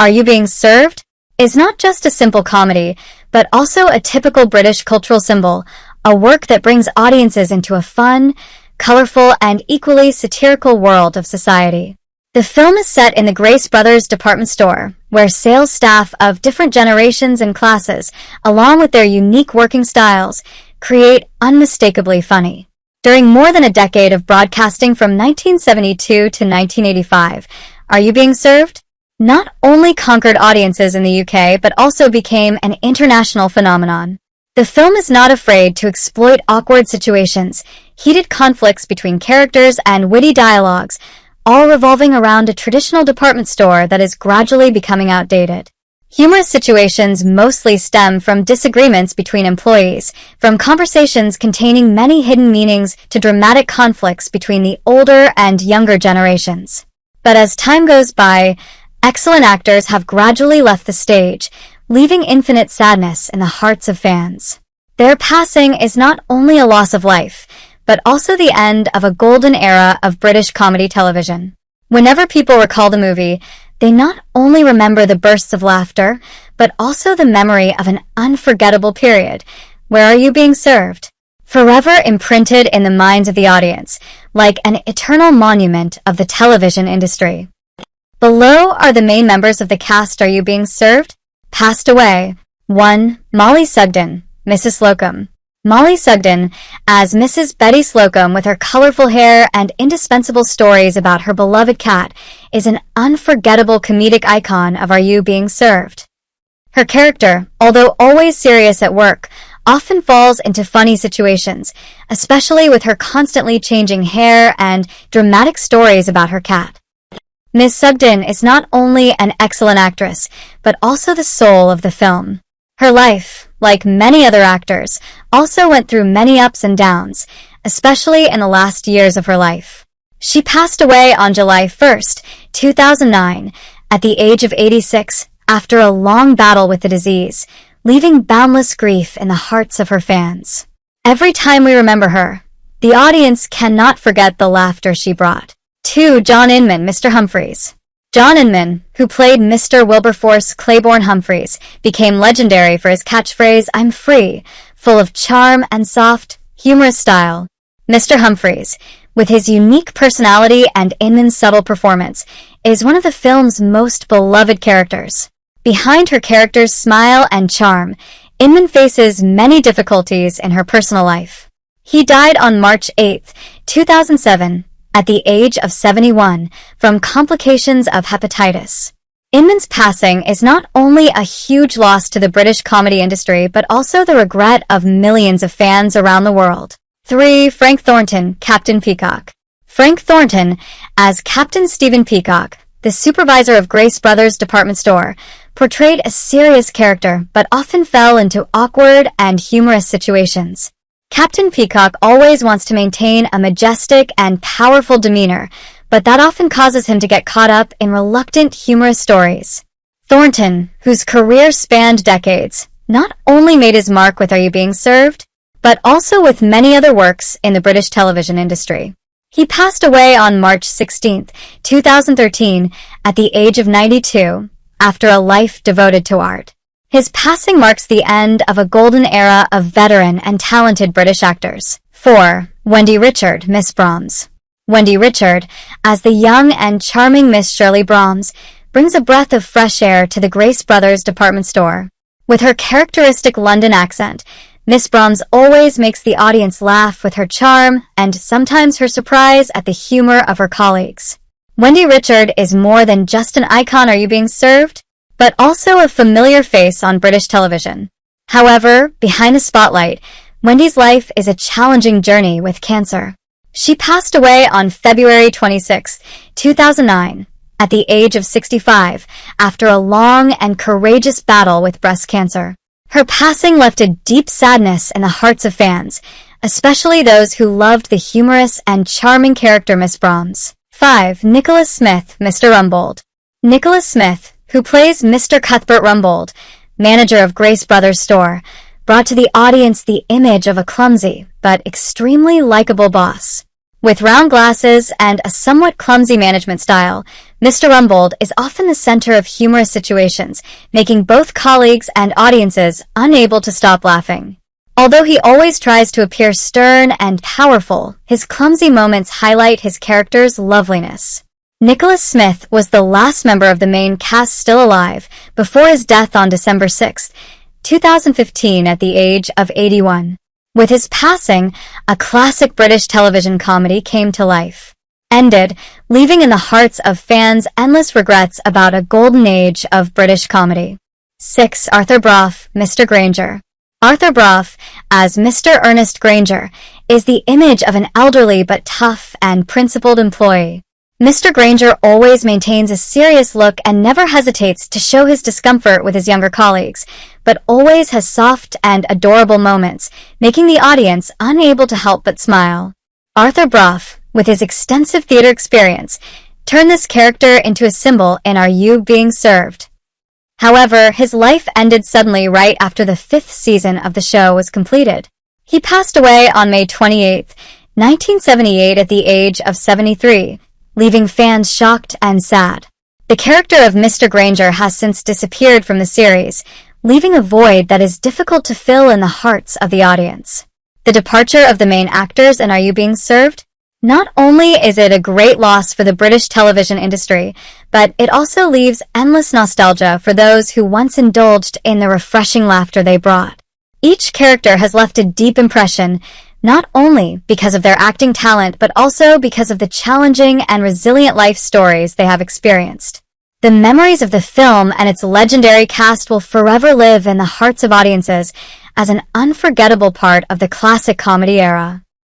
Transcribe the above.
Are You Being Served? Is not just a simple comedy, but also a typical British cultural symbol, a work that brings audiences into a fun, colorful, and equally satirical world of society. The film is set in the Grace Brothers department store, where sales staff of different generations and classes, along with their unique working styles, create unmistakably funny. During more than a decade of broadcasting from 1972 to 1985, Are You Being Served? Not only conquered audiences in the UK, but also became an international phenomenon. The film is not afraid to exploit awkward situations, heated conflicts between characters, and witty dialogues, all revolving around a traditional department store that is gradually becoming outdated. Humorous situations mostly stem from disagreements between employees, from conversations containing many hidden meanings to dramatic conflicts between the older and younger generations. But as time goes by, excellent actors have gradually left the stage, leaving infinite sadness in the hearts of fans. Their passing is not only a loss of life, but also the end of a golden era of British comedy television. Whenever people recall the movie, they not only remember the bursts of laughter, but also the memory of an unforgettable period. Where Are You Being Served? Forever imprinted in the minds of the audience, like an eternal monument of the television industry. Below are the main members of the cast Are You Being Served? Passed away. 1. Mollysugden, Mrs. Slocum. Mollysugden, as Mrs. Betty Slocum with her colorful hair and indispensable stories about her beloved cat, is an unforgettable comedic icon of Are You Being Served? Her character, although always serious at work, often falls into funny situations, especially with her constantly changing hair and dramatic stories about her cat. Miss Sugden is not only an excellent actress, but also the soul of the film. Her life, like many other actors, also went through many ups and downs, especially in the last years of her life. She passed away on July 1st, 2009, at the age of 86, after a long battle with the disease, leaving boundless grief in the hearts of her fans. Every time we remember her, the audience cannot forget the laughter she brought. 2. John Inman, Mr. Humphreys. John Inman, who played Mr. Wilberforce Claiborne Humphreys, became legendary for his catchphrase, "I'm free," full of charm and soft, humorous style. Mr. Humphreys, with his unique personality and Inman's subtle performance, is one of the film's most beloved characters. Behind her character's smile and charm, Inman faces many difficulties in her personal life. He died on March 8, 2007, at the age of 71, from complications of hepatitis. Inman's passing is not only a huge loss to the British comedy industry, but also the regret of millions of fans around the world. 3. Frank Thornton, Captain Peacock. Frank Thornton, as Captain Stephen Peacock, the supervisor of Grace Brothers department store, portrayed a serious character, but often fell into awkward and humorous situations. Captain Peacock always wants to maintain a majestic and powerful demeanor, but that often causes him to get caught up in reluctant, humorous stories. Thornton, whose career spanned decades, not only made his mark with Are You Being Served?, but also with many other works in the British television industry. He passed away on March 16, 2013, at the age of 92, after a life devoted to art. His passing marks the end of a golden era of veteran and talented British actors. 4. Wendy Richard, Miss Brahms. Wendy Richard, as the young and charming Miss Shirley Brahms, brings a breath of fresh air to the Grace Brothers department store. With her characteristic London accent, Miss Brahms always makes the audience laugh with her charm and sometimes her surprise at the humor of her colleagues. Wendy Richard is more than just an icon Are You Being Served?, but also a familiar face on British television. However, behind the spotlight, Wendy's life is a challenging journey with cancer. She passed away on February 26, 2009, at the age of 65, after a long and courageous battle with breast cancer. Her passing left a deep sadness in the hearts of fans, especially those who loved the humorous and charming character Miss Brahms. 5. Nicholas Smith, Mr. Rumbold. Nicholas Smith, who plays Mr. Cuthbert Rumbold, manager of Grace Brothers store, brought to the audience the image of a clumsy but extremely likable boss. With round glasses and a somewhat clumsy management style, Mr. Rumbold is often the center of humorous situations, making both colleagues and audiences unable to stop laughing. Although he always tries to appear stern and powerful, his clumsy moments highlight his character's loveliness. Nicholas Smith was the last member of the main cast still alive before his death on December 6, 2015 at the age of 81. With his passing, a classic British television comedy came to life. Ended, leaving in the hearts of fans endless regrets about a golden age of British comedy. 6. Arthur Brough, Mr. Granger. Arthur Brough, as Mr. Ernest Granger, is the image of an elderly but tough and principled employee. Mr. Granger always maintains a serious look and never hesitates to show his discomfort with his younger colleagues, but always has soft and adorable moments, making the audience unable to help but smile. Arthur Brough, with his extensive theater experience, turned this character into a symbol in Are You Being Served? However, his life ended suddenly right after the 5th season of the show was completed. He passed away on May 28, 1978 at the age of 73, leaving fans shocked and sad. The character of Mr. Granger has since disappeared from the series, leaving a void that is difficult to fill in the hearts of the audience. The departure of the main actors in Are You Being Served? Not only is it a great loss for the British television industry, but it also leaves endless nostalgia for those who once indulged in the refreshing laughter they brought. Each character has left a deep impression, not only because of their acting talent, but also because of the challenging and resilient life stories they have experienced. The memories of the film and its legendary cast will forever live in the hearts of audiences as an unforgettable part of the classic comedy era.